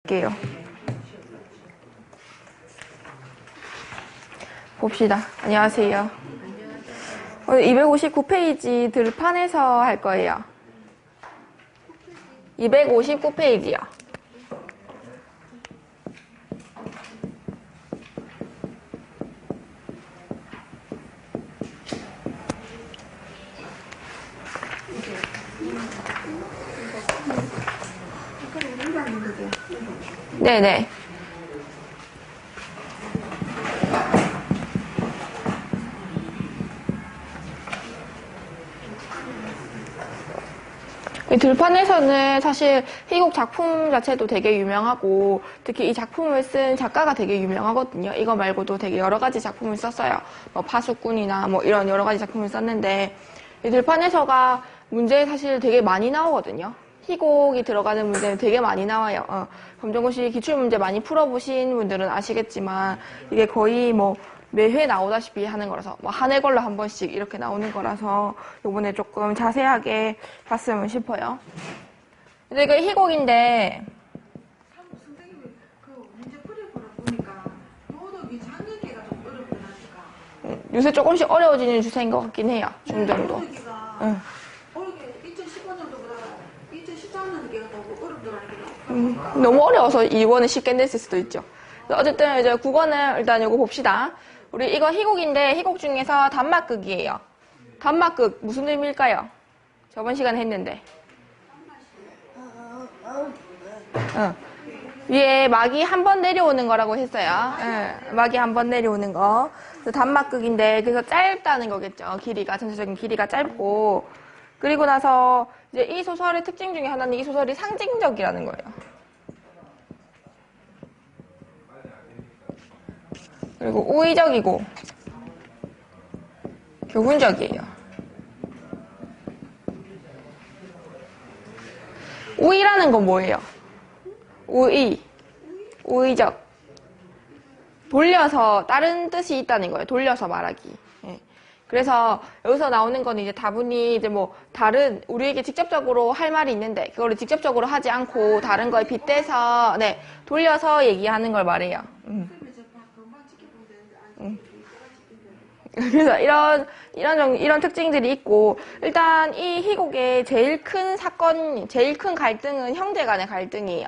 볼게요. 봅시다. 안녕하세요. 오늘 259페이지 들판에서 할 거예요. 259페이지요. 네네. 들판에서는 사실 희곡 작품 자체도 되게 유명하고 특히 이 작품을 쓴 작가가 되게 유명하거든요. 이거 말고도 되게 여러 가지 작품을 썼어요. 뭐 파수꾼이나 뭐 이런 여러 가지 작품을 썼는데 이 들판에서가 문제 사실 되게 많이 나오거든요. 희곡이 들어가는 문제는 되게 많이 나와요. 검정고시 기출문제 많이 풀어보신 분들은 아시겠지만 이게 거의 뭐 매회 나오다시피 하는 거라서 뭐 한 해 걸로 한 번씩 이렇게 나오는 거라서 이번에 조금 자세하게 봤으면 싶어요. 이제 그 희곡인데 선생님이 그 문제 풀이보다 보니까 도덕이 작년계가 좀 어렵더라니까. 요새 조금씩 어려워지는 추세인 것 같긴 해요. 중등도. 도덕이가 어렵게 2015년도보다 2014년도가 더 어렵더라니까. 너무 어려워서 이번에 쉽게 냈을 수도 있죠. 어쨌든 이제 국어는 일단 이거 봅시다. 우리 이거 희곡인데 희곡 중에서 단막극이에요. 단막극 무슨 의미일까요? 저번 시간에 했는데. 위에 막이 한 번 내려오는 거라고 했어요. 막이 한 번 내려오는 거. 그래서 단막극인데 그래서 짧다는 거겠죠. 길이가 전체적인 길이가 짧고 그리고 나서 이제 이 소설의 특징 중에 하나는 이 소설이 상징적이라는 거예요. 그리고 우의적이고 교훈적이에요. 우의라는 건 뭐예요? 우의, 우의적. 돌려서 다른 뜻이 있다는 거예요. 돌려서 말하기. 그래서 여기서 나오는 건 이제 다분히 이제 뭐 다른 우리에게 직접적으로 할 말이 있는데 그거를 직접적으로 하지 않고 다른 거에 빗대서 돌려서 얘기하는 걸 말해요. 그래서 이런 특징들이 있고 일단 이 희곡의 제일 큰 사건, 제일 큰 갈등은 형제 간의 갈등이에요.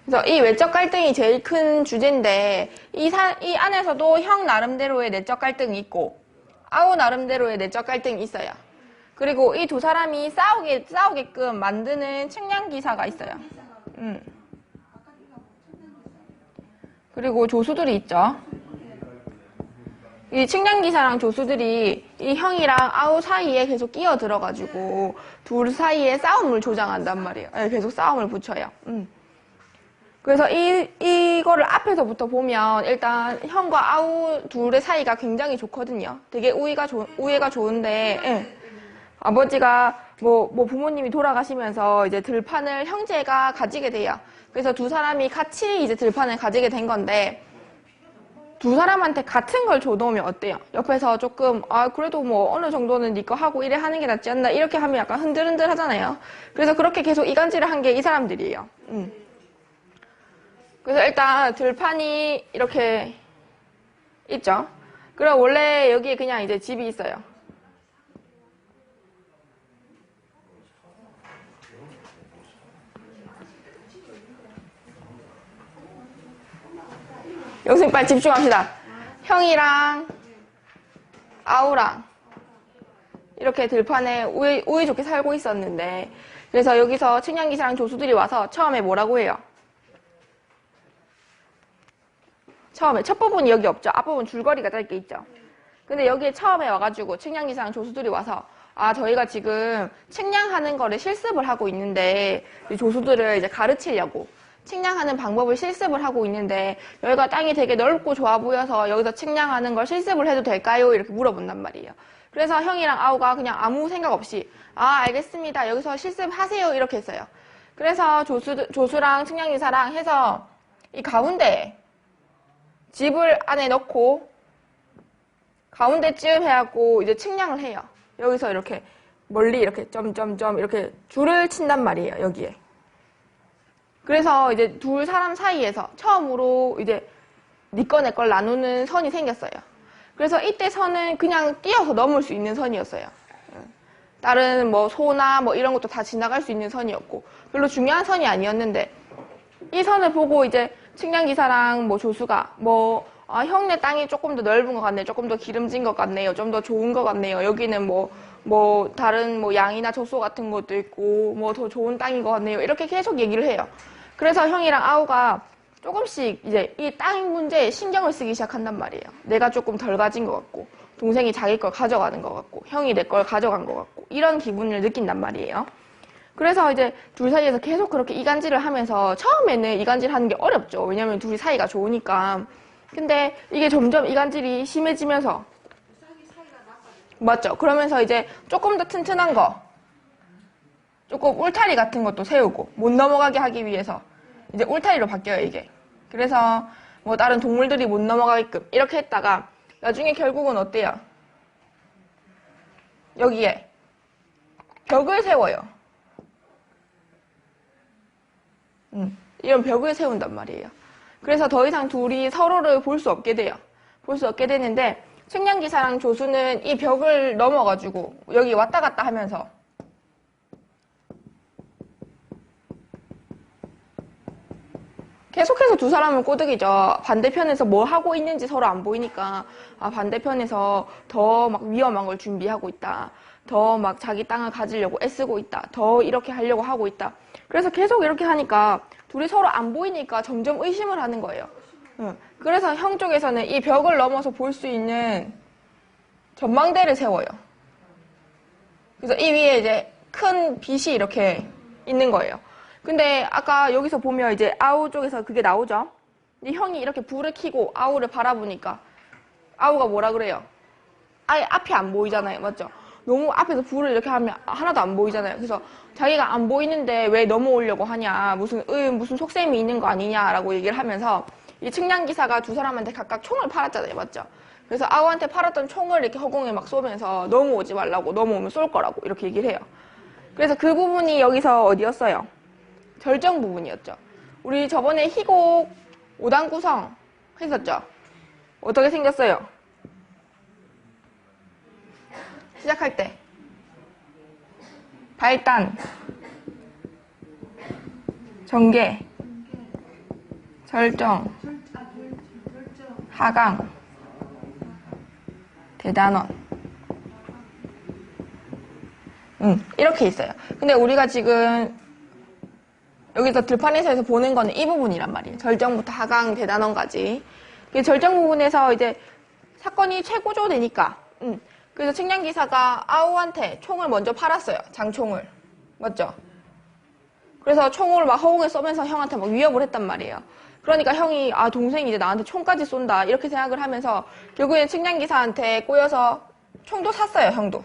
그래서 이 외적 갈등이 제일 큰 주제인데 이 안에서도 형 나름대로의 내적 갈등이 있고 아우 나름대로의 내적 갈등이 있어요. 그리고 이 두 사람이 싸우게끔 만드는 측량 기사가 있어요. 그리고 조수들이 있죠. 이 측량 기사랑 조수들이 이 형이랑 아우 사이에 계속 끼어 들어가지고 둘 사이에 싸움을 조장한단 말이에요. 계속 싸움을 붙여요. 그래서 이거를 앞에서부터 보면 일단 형과 아우 둘의 사이가 굉장히 좋거든요. 되게 우애가 좋은데, 아버지가 뭐 부모님이 돌아가시면서 이제 들판을 형제가 가지게 돼요. 그래서 두 사람이 같이 이제 들판을 가지게 된 건데, 두 사람한테 같은 걸 줘놓으면 어때요? 옆에서 조금, 그래도 뭐 어느 정도는 네 거 하고 이래 하는 게 낫지 않나? 이렇게 하면 약간 흔들흔들 하잖아요. 그래서 그렇게 계속 이간질을 한 게 이 사람들이에요. 그래서 일단 들판이 이렇게 있죠. 그럼 원래 여기에 그냥 이제 집이 있어요. 여기서 빨리 집중합시다. 형이랑 아우랑 이렇게 들판에 우애 좋게 살고 있었는데 그래서 여기서 측량기사랑 조수들이 와서 처음에 뭐라고 해요? 처음에 첫 부분이 여기 없죠. 앞부분 줄거리가 짧게 있죠. 근데 여기에 처음에 와가지고 측량기사랑 조수들이 와서 저희가 지금 측량하는 거를 실습을 하고 있는데 조수들을 이제 가르치려고 측량하는 방법을 실습을 하고 있는데 여기가 땅이 되게 넓고 좋아 보여서 여기서 측량하는 걸 실습을 해도 될까요? 이렇게 물어본단 말이에요. 그래서 형이랑 아우가 그냥 아무 생각 없이 알겠습니다. 여기서 실습하세요. 이렇게 했어요. 그래서 조수랑 측량기사랑 해서 이 가운데 집을 안에 넣고 가운데쯤 해갖고 이제 측량을 해요. 여기서 이렇게 멀리 이렇게 점점점 이렇게 줄을 친단 말이에요. 여기에. 그래서 이제 둘 사람 사이에서 처음으로 이제 네 거 내 걸 나누는 선이 생겼어요. 그래서 이때 선은 그냥 뛰어서 넘을 수 있는 선이었어요. 다른 뭐 소나 뭐 이런 것도 다 지나갈 수 있는 선이었고 별로 중요한 선이 아니었는데 이 선을 보고 이제 측량기사랑 뭐 조수가 뭐 형네 땅이 조금 더 넓은 것 같네요. 조금 더 기름진 것 같네요. 좀 더 좋은 것 같네요. 여기는 뭐 다른 뭐 양이나 젖소 같은 것도 있고 뭐 더 좋은 땅인 것 같네요. 이렇게 계속 얘기를 해요. 그래서 형이랑 아우가 조금씩 이제 이 땅 문제에 신경을 쓰기 시작한단 말이에요. 내가 조금 덜 가진 것 같고 동생이 자기 걸 가져가는 것 같고 형이 내 걸 가져간 것 같고 이런 기분을 느낀단 말이에요. 그래서 이제 둘 사이에서 계속 그렇게 이간질을 하면서 처음에는 이간질 하는 게 어렵죠. 왜냐면 둘이 사이가 좋으니까. 근데 이게 점점 이간질이 심해지면서 맞죠? 그러면서 이제 조금 더 튼튼한 거 조금 울타리 같은 것도 세우고 못 넘어가게 하기 위해서 이제 울타리로 바뀌어요 이게. 그래서 뭐 다른 동물들이 못 넘어가게끔 이렇게 했다가 나중에 결국은 어때요? 여기에 벽을 세워요. 이런 벽을 세운단 말이에요. 그래서 더 이상 둘이 서로를 볼 수 없게 돼요. 볼 수 없게 되는데 측량기사랑 조수는 이 벽을 넘어가지고 여기 왔다 갔다 하면서 계속해서 두 사람은 꼬드기죠. 반대편에서 뭐 하고 있는지 서로 안 보이니까 반대편에서 더 막 위험한 걸 준비하고 있다. 더 막 자기 땅을 가지려고 애쓰고 있다. 더 이렇게 하려고 하고 있다. 그래서 계속 이렇게 하니까 둘이 서로 안 보이니까 점점 의심을 하는 거예요. 그래서 형 쪽에서는 이 벽을 넘어서 볼 수 있는 전망대를 세워요. 그래서 이 위에 이제 큰 빛이 이렇게 있는 거예요. 근데 아까 여기서 보면 이제 아우 쪽에서 그게 나오죠? 근데 형이 이렇게 불을 켜고 아우를 바라보니까 아우가 뭐라 그래요? 아예 앞이 안 보이잖아요. 맞죠? 너무 앞에서 불을 이렇게 하면 하나도 안 보이잖아요. 그래서 자기가 안 보이는데 왜 넘어오려고 하냐. 무슨 속셈이 있는 거 아니냐라고 얘기를 하면서 이 측량기사가 두 사람한테 각각 총을 팔았잖아요. 맞죠? 그래서 아우한테 팔았던 총을 이렇게 허공에 막 쏘면서 넘어오지 말라고, 넘어오면 쏠 거라고 이렇게 얘기를 해요. 그래서 그 부분이 여기서 어디였어요? 절정 부분이었죠. 우리 저번에 희곡 5단 구성 했었죠? 어떻게 생겼어요? 시작할 때 발단, 전개, 절정, 하강, 대단원 이렇게 있어요. 근데 우리가 지금 여기서 들판에서 보는 거는 이 부분이란 말이에요. 절정부터 하강, 대단원까지. 절정 부분에서 이제 사건이 최고조되니까 그래서 측량기사가 아우한테 총을 먼저 팔았어요. 장총을. 맞죠? 그래서 총을 막 허공에 쏘면서 형한테 막 위협을 했단 말이에요. 그러니까 형이 동생이 이제 나한테 총까지 쏜다 이렇게 생각을 하면서 결국엔 측량기사한테 꼬여서 총도 샀어요. 형도.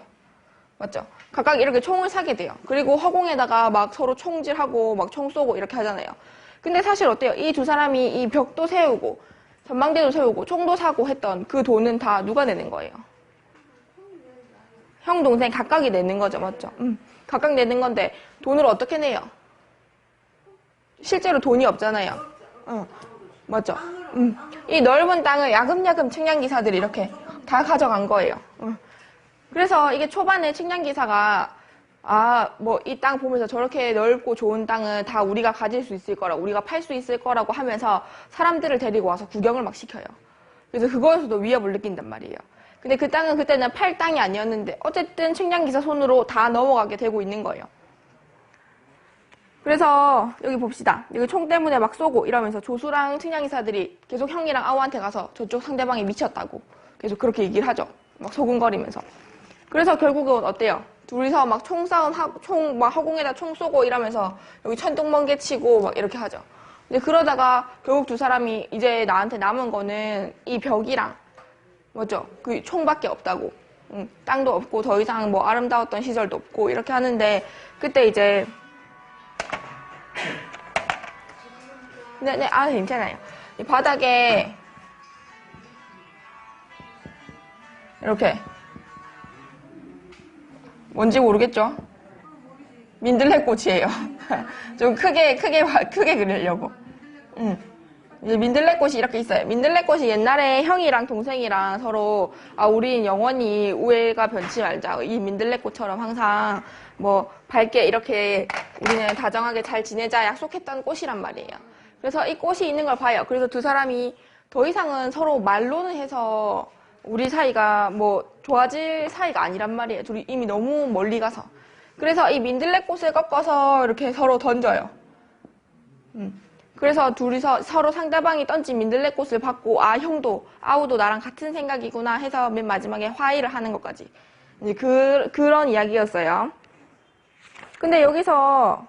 맞죠? 각각 이렇게 총을 사게 돼요. 그리고 허공에다가 막 서로 총질하고 막 총 쏘고 이렇게 하잖아요. 근데 사실 어때요? 이 두 사람이 이 벽도 세우고 전망대도 세우고 총도 사고 했던 그 돈은 다 누가 내는 거예요? 형, 동생 각각이 내는 거죠. 맞죠? 각각 내는 건데 돈을 어떻게 내요? 실제로 돈이 없잖아요. 맞죠? 이 넓은 땅을 야금야금 측량기사들이 이렇게 다 가져간 거예요. 그래서 이게 초반에 측량기사가 뭐 이 땅 보면서 저렇게 넓고 좋은 땅은 다 우리가 가질 수 있을 거라, 우리가 팔 수 있을 거라고 하면서 사람들을 데리고 와서 구경을 막 시켜요. 그래서 그거에서도 위협을 느낀단 말이에요. 근데 그 땅은 그때는 팔 땅이 아니었는데 어쨌든 측량기사 손으로 다 넘어가게 되고 있는 거예요. 그래서 여기 봅시다. 여기 총 때문에 막 쏘고 이러면서 조수랑 측량기사들이 계속 형이랑 아우한테 가서 저쪽 상대방이 미쳤다고 계속 그렇게 얘기를 하죠. 막 소근거리면서. 그래서 결국은 어때요? 둘이서 막 총싸움 하고 막 허공에다 총 쏘고 이러면서 여기 천둥번개 치고 막 이렇게 하죠. 근데 그러다가 결국 두 사람이 이제 나한테 남은 거는 이 벽이랑 맞죠? 그 총밖에 없다고. 땅도 없고 더 이상 뭐 아름다웠던 시절도 없고 이렇게 하는데 그때 이제 네, 괜찮아요. 이 바닥에 이렇게 뭔지 모르겠죠? 민들레꽃이에요. 좀 크게 그리려고. 이제 민들레꽃이 이렇게 있어요. 민들레꽃이 옛날에 형이랑 동생이랑 서로 우린 영원히 우애가 변치 말자. 이 민들레꽃처럼 항상 뭐 밝게 이렇게 우리는 다정하게 잘 지내자 약속했던 꽃이란 말이에요. 그래서 이 꽃이 있는 걸 봐요. 그래서 두 사람이 더 이상은 서로 말로는 해서 우리 사이가 뭐 좋아질 사이가 아니란 말이에요. 둘이 이미 너무 멀리 가서. 그래서 이 민들레꽃을 꺾어서 이렇게 서로 던져요. 그래서 둘이서 서로 상대방이 던진 민들레꽃을 받고 형도 아우도 나랑 같은 생각이구나 해서 맨 마지막에 화해를 하는 것까지 이제 그런 이야기였어요. 근데 여기서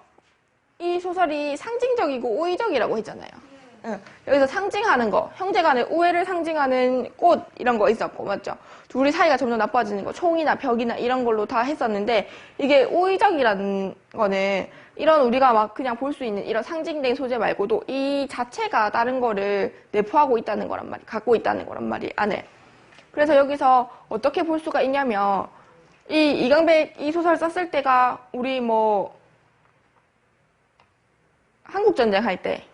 이 소설이 상징적이고 우의적이라고 했잖아요. 여기서 상징하는 거, 형제간의 우애를 상징하는 꽃 이런 거 있었고 맞죠? 둘이 사이가 점점 나빠지는 거, 총이나 벽이나 이런 걸로 다 했었는데 이게 우의적이라는 거는 이런 우리가 막 그냥 볼 수 있는 이런 상징된 소재 말고도 이 자체가 다른 거를 내포하고 있다는 거란 말이, 갖고 있다는 거란 말이 안에. 그래서 여기서 어떻게 볼 수가 있냐면 이강백 이 소설 썼을 때가 우리 뭐 한국전쟁 할 때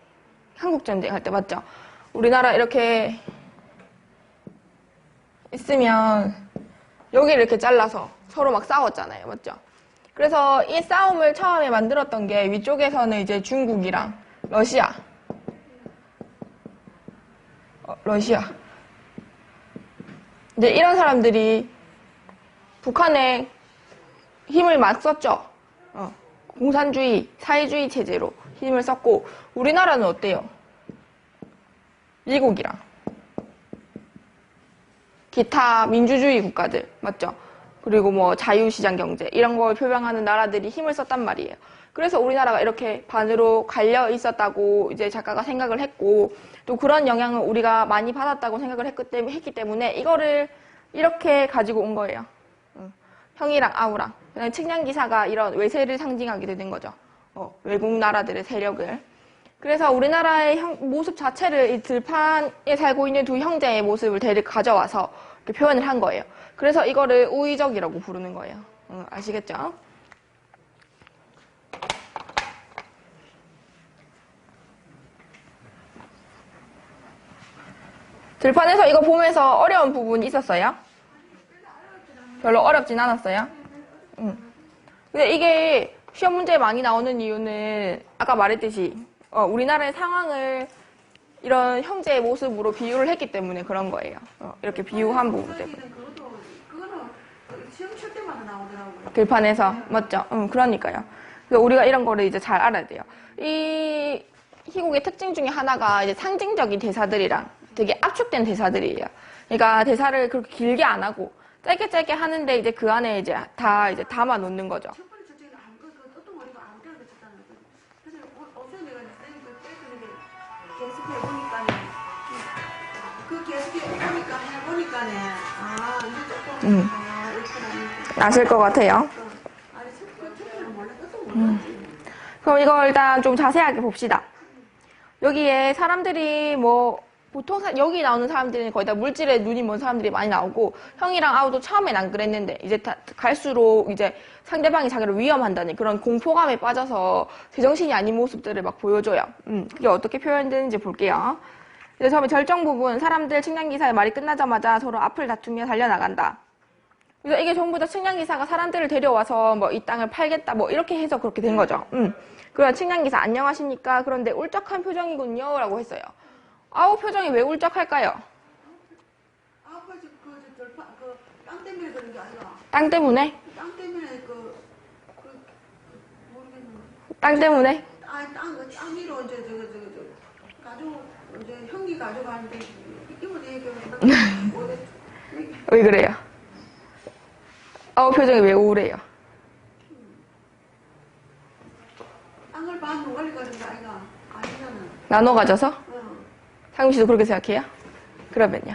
맞죠? 우리나라 이렇게 있으면 여기를 이렇게 잘라서 서로 막 싸웠잖아요. 맞죠? 그래서 이 싸움을 처음에 만들었던 게 위쪽에서는 이제 중국이랑 러시아. 이제 이런 사람들이 북한에 힘을 막 썼죠. 공산주의, 사회주의 체제로 힘을 썼고 우리나라는 어때요? 미국이랑 기타 민주주의 국가들 맞죠? 그리고 뭐 자유시장 경제 이런 걸 표방하는 나라들이 힘을 썼단 말이에요. 그래서 우리나라가 이렇게 반으로 갈려 있었다고 이제 작가가 생각을 했고 또 그런 영향을 우리가 많이 받았다고 생각을 했기 때문에 이거를 이렇게 가지고 온 거예요. 형이랑 아우랑 측량기사가 이런 외세를 상징하게 된 거죠. 외국 나라들의 세력을. 그래서 우리나라의 모습 자체를 이 들판에 살고 있는 두 형제의 모습을 가져와서 이렇게 표현을 한 거예요. 그래서 이거를 우의적이라고 부르는 거예요. 아시겠죠? 들판에서 이거 보면서 어려운 부분이 있었어요? 별로 어렵진 않았어요? 근데 이게 시험 문제에 많이 나오는 이유는 아까 말했듯이 우리나라의 상황을 이런 형제의 모습으로 비유를 했기 때문에 그런 거예요. 이렇게 비유한 부분 때문에. 그거는 시험 칠 때마다 나오더라고요. 들판에서 맞죠? 그러니까요. 그래서 우리가 이런 거를 이제 잘 알아야 돼요. 이 희곡의 특징 중에 하나가 이제 상징적인 대사들이랑 되게 압축된 대사들이에요. 그러니까 대사를 그렇게 길게 안 하고 짧게 하는데 이제 그 안에 이제 다 이제 담아 놓는 거죠. 첫 번째 첫째는 어떤 머리가 아무 때나 쳤다는 거죠. 그래서 어제 내가 계속해 보니까는 계속해 보니까는 이게 조금 이렇게 아실 것 같아요. 아니 첫째는 몰라 어떤 몰랐지. 그럼 이거 일단 좀 자세하게 봅시다. 여기에 사람들이 뭐 보통 여기 나오는 사람들은 거의 다 물질에 눈이 먼 사람들이 많이 나오고 형이랑 아우도 처음엔 안 그랬는데 이제 갈수록 이제 상대방이 자기를 위험한다는 그런 공포감에 빠져서 제정신이 아닌 모습들을 막 보여줘요. 그게 어떻게 표현되는지 볼게요. 이제 처음에 절정 부분 사람들 측량기사의 말이 끝나자마자 서로 앞을 다투며 달려나간다. 그래서 이게 전부 다 측량기사가 사람들을 데려와서 뭐 이 땅을 팔겠다 뭐 이렇게 해서 그렇게 된 거죠. 그럼 측량기사 안녕하십니까? 그런데 울적한 표정이군요 라고 했어요. 아우 표정이 왜 울적할까요? 땅 때문에 그런 게 아니라. 땅 때문에? 땅 때문에 모르겠네. 땅 때문에? 땅 위로 이제 이제 형이 가져가는데 이거 내 왜 그래요? 아우 표정이 왜 우울해요? 땅을 반 노가리 가진 게 아니가 아니잖아. 나눠 가져서? 응. 상윤 씨도 그렇게 생각해요? 그러면요.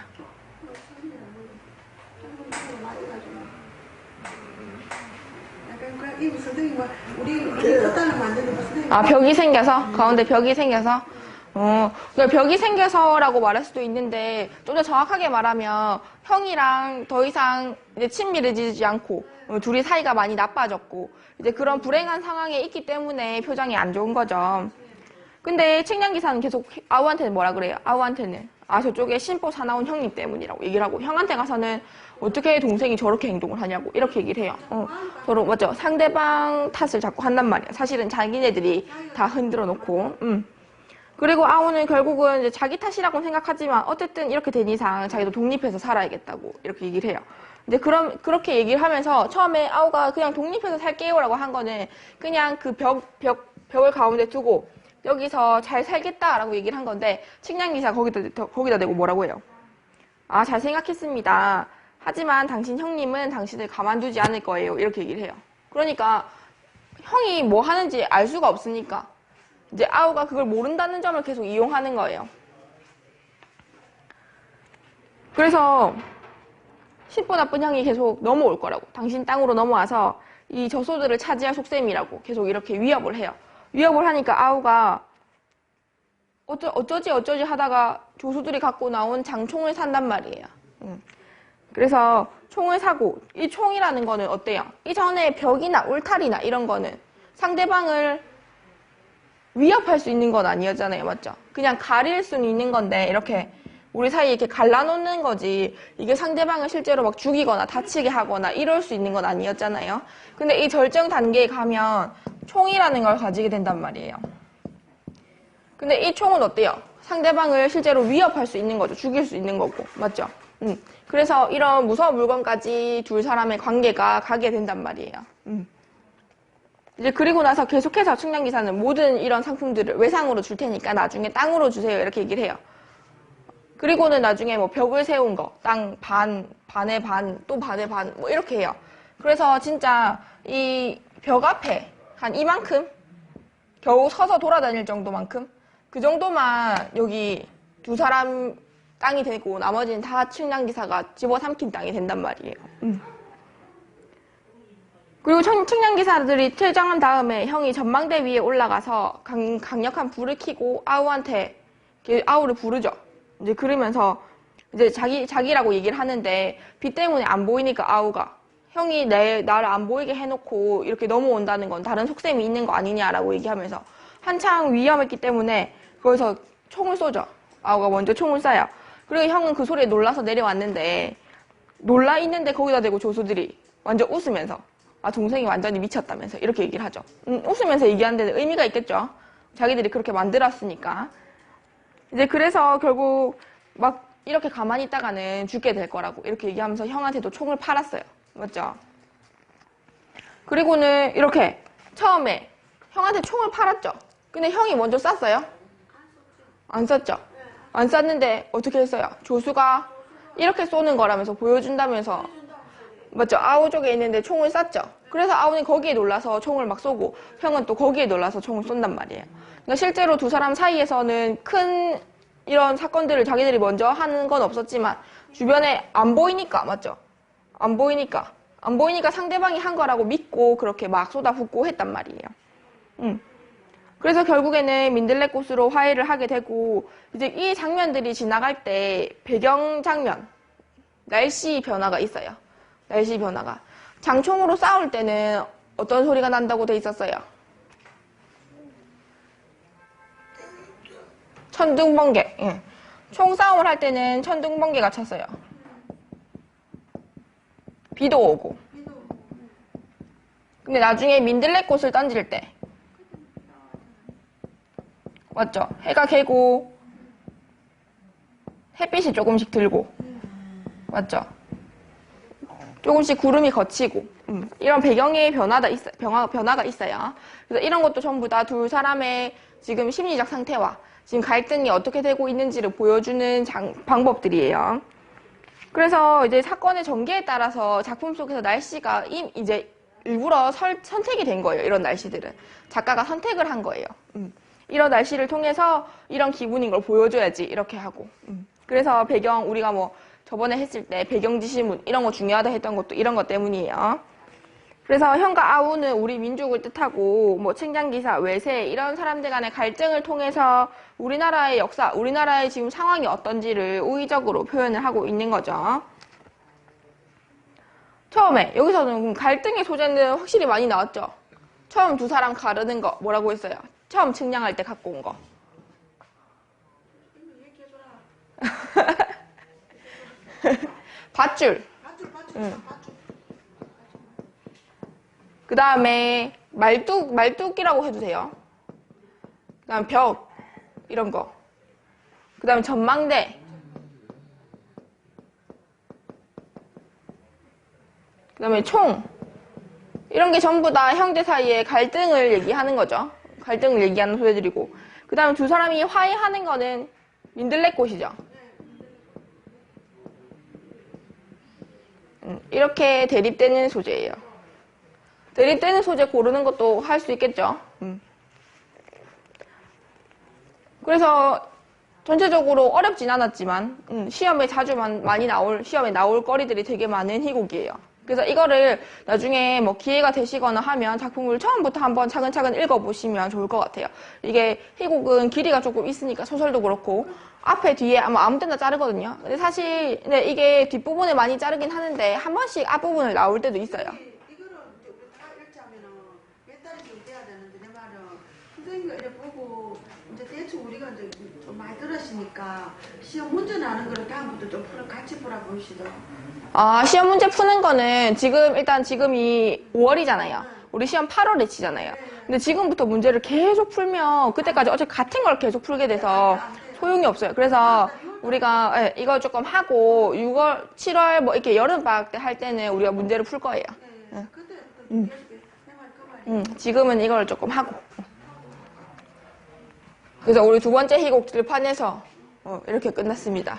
이 선생님 우리 떴다는 만드는 선생님. 아 벽이 생겨서? 가운데 벽이 생겨서? 그러니까 벽이 생겨서라고 말할 수도 있는데 좀 더 정확하게 말하면 형이랑 더 이상 이제 친밀해지지 않고 둘이 사이가 많이 나빠졌고 이제 그런 불행한 상황에 있기 때문에 표정이 안 좋은 거죠. 근데 측량 기사는 계속 아우한테는 뭐라 그래요? 아우한테는 저쪽에 신보 사나운 형님 때문이라고 얘기를 하고 형한테 가서는 어떻게 동생이 저렇게 행동을 하냐고 이렇게 얘기를 해요. 서로 맞죠? 상대방 탓을 자꾸 한단 말이야. 사실은 자기네들이 다 흔들어 놓고. 그리고 아우는 결국은 이제 자기 탓이라고 생각하지만 어쨌든 이렇게 된 이상 자기도 독립해서 살아야겠다고 이렇게 얘기를 해요. 근데 그렇게 얘기를 하면서 처음에 아우가 그냥 독립해서 살게요라고 한 거는 그냥 그 벽을 가운데 두고 여기서 잘 살겠다라고 얘기를 한 건데 측량기사 거기다 대고 뭐라고 해요? 잘 생각했습니다. 하지만 당신 형님은 당신을 가만두지 않을 거예요. 이렇게 얘기를 해요. 그러니까 형이 뭐 하는지 알 수가 없으니까 이제 아우가 그걸 모른다는 점을 계속 이용하는 거예요. 그래서 신보 나쁜 형이 계속 넘어올 거라고. 당신 땅으로 넘어와서 이 젖소들을 차지할 속셈이라고 계속 이렇게 위협을 해요. 위협을 하니까 아우가 어쩌지 하다가 조수들이 갖고 나온 장총을 산단 말이에요. 그래서 총을 사고 이 총이라는 거는 어때요? 이전에 벽이나 울타리나 이런 거는 상대방을 위협할 수 있는 건 아니었잖아요. 맞죠? 그냥 가릴 수는 있는 건데 이렇게 우리 사이에 이렇게 갈라놓는 거지 이게 상대방을 실제로 막 죽이거나 다치게 하거나 이럴 수 있는 건 아니었잖아요. 근데 이 절정 단계에 가면 총이라는 걸 가지게 된단 말이에요. 근데 이 총은 어때요? 상대방을 실제로 위협할 수 있는 거죠. 죽일 수 있는 거고. 맞죠? 그래서 이런 무서운 물건까지 둘 사람의 관계가 가게 된단 말이에요. 이제 그리고 나서 계속해서 측량기사는 모든 이런 상품들을 외상으로 줄 테니까 나중에 땅으로 주세요. 이렇게 얘기를 해요. 그리고는 나중에 뭐 벽을 세운 거, 땅 반에 반, 또 반에 반, 뭐 이렇게 해요. 그래서 진짜 이 벽 앞에 한 이만큼 겨우 서서 돌아다닐 정도만큼 그 정도만 여기 두 사람 땅이 되고 나머지는 다 측량기사가 집어삼킨 땅이 된단 말이에요. 그리고 측량기사들이 퇴장한 다음에 형이 전망대 위에 올라가서 강력한 불을 켜고 아우를 부르죠. 이제 그러면서 이제 자기라고 얘기를 하는데 빛 때문에 안 보이니까 아우가 형이 나를 안 보이게 해놓고 이렇게 넘어온다는 건 다른 속셈이 있는 거 아니냐라고 얘기하면서 한창 위험했기 때문에 거기서 총을 쏘죠. 아우가 먼저 총을 쏴요. 그리고 형은 그 소리에 놀라서 내려왔는데 놀라 있는데 거기다 대고 조수들이 완전 웃으면서 동생이 완전히 미쳤다면서 이렇게 얘기를 하죠. 웃으면서 얘기하는 데는 의미가 있겠죠. 자기들이 그렇게 만들었으니까. 이제 그래서 결국 막 이렇게 가만히 있다가는 죽게 될 거라고 이렇게 얘기하면서 형한테도 총을 팔았어요. 맞죠? 그리고는 이렇게 처음에 형한테 총을 팔았죠. 근데 형이 먼저 쐈어요? 안 쐈죠? 안 쐈는데 어떻게 했어요? 조수가 이렇게 쏘는 거라면서 보여준다면서 맞죠? 아우 쪽에 있는데 총을 쐈죠. 그래서 아우는 거기에 놀라서 총을 막 쏘고 형은 또 거기에 놀라서 총을 쏜단 말이에요. 그러니까 실제로 두 사람 사이에서는 큰 이런 사건들을 자기들이 먼저 하는 건 없었지만 주변에 안 보이니까 맞죠? 안 보이니까 상대방이 한 거라고 믿고 그렇게 막 쏟아붓고 했단 말이에요. 그래서 결국에는 민들레꽃으로 화해를 하게 되고 이제 이 장면들이 지나갈 때 배경 장면 날씨 변화가 있어요. 날씨 변화가 장총으로 싸울 때는 어떤 소리가 난다고 돼 있었어요? 천둥번개. 예. 총싸움을 할 때는 천둥번개가 쳤어요. 비도 오고. 근데 나중에 민들레꽃을 던질 때 맞죠? 해가 개고 햇빛이 조금씩 들고 맞죠? 조금씩 구름이 걷히고 이런 배경의 변화가 있어요. 그래서 이런 것도 전부 다 두 사람의 지금 심리적 상태와 지금 갈등이 어떻게 되고 있는지를 보여주는 방법들이에요. 그래서 이제 사건의 전개에 따라서 작품 속에서 날씨가 이제 일부러 선택이 된 거예요. 이런 날씨들은 작가가 선택을 한 거예요. 이런 날씨를 통해서 이런 기분인 걸 보여줘야지 이렇게 하고 그래서 배경 우리가 뭐 저번에 했을 때 배경지시문 이런 거 중요하다 했던 것도 이런 것 때문이에요. 그래서 형과 아우는 우리 민족을 뜻하고 뭐 측량기사, 외세 이런 사람들 간의 갈등을 통해서 우리나라의 역사, 우리나라의 지금 상황이 어떤지를 우의적으로 표현을 하고 있는 거죠. 처음에 여기서는 갈등의 소재는 확실히 많이 나왔죠. 처음 두 사람 가르는 거 뭐라고 했어요? 처음 측량할 때 갖고 온 거. 얘기해줘라. 밧줄. 밧줄. 그 다음에 말뚝이라고 해도 돼요. 그 다음 벽 이런 거. 그 다음에 전망대. 그 다음에 총. 이런 게 전부 다 형제 사이의 갈등을 얘기하는 거죠. 갈등을 얘기하는 소재들이고. 그 다음에 두 사람이 화해하는 거는 민들레꽃이죠. 이렇게 대립되는 소재예요. 대립되는 소재 고르는 것도 할 수 있겠죠. 그래서 전체적으로 어렵진 않았지만 시험에 자주 많이 시험에 나올 거리들이 되게 많은 희곡이에요. 그래서 이거를 나중에 뭐 기회가 되시거나 하면 작품을 처음부터 한번 차근차근 읽어보시면 좋을 것 같아요. 이게 희곡은 길이가 조금 있으니까 소설도 그렇고 앞에 뒤에 아무 때나 자르거든요. 근데 사실 이게 뒷부분을 많이 자르긴 하는데 한 번씩 앞부분을 나올 때도 있어요. 이거를 이제 우리 다 읽자면은 몇 달이 돼야 되는데 내 말은 선생님이 이렇게 보고 이제 대충 우리가 이제 좀 많이 들었으니까 시험 문제 나는 거를 다음부터 좀 같이 풀어보시죠. 시험 문제 푸는 거는 지금이 5월이잖아요. 우리 시험 8월에 치잖아요. 근데 지금부터 문제를 계속 풀면 그때까지 어차피 같은 걸 계속 풀게 돼서 소용이 없어요. 그래서 우리가 이거 조금 하고 6월, 7월 뭐 이렇게 여름방학 때 할 때는 우리가 문제를 풀 거예요. 지금은 이걸 조금 하고. 그래서 우리 두 번째 희곡 들판에서 이렇게 끝났습니다.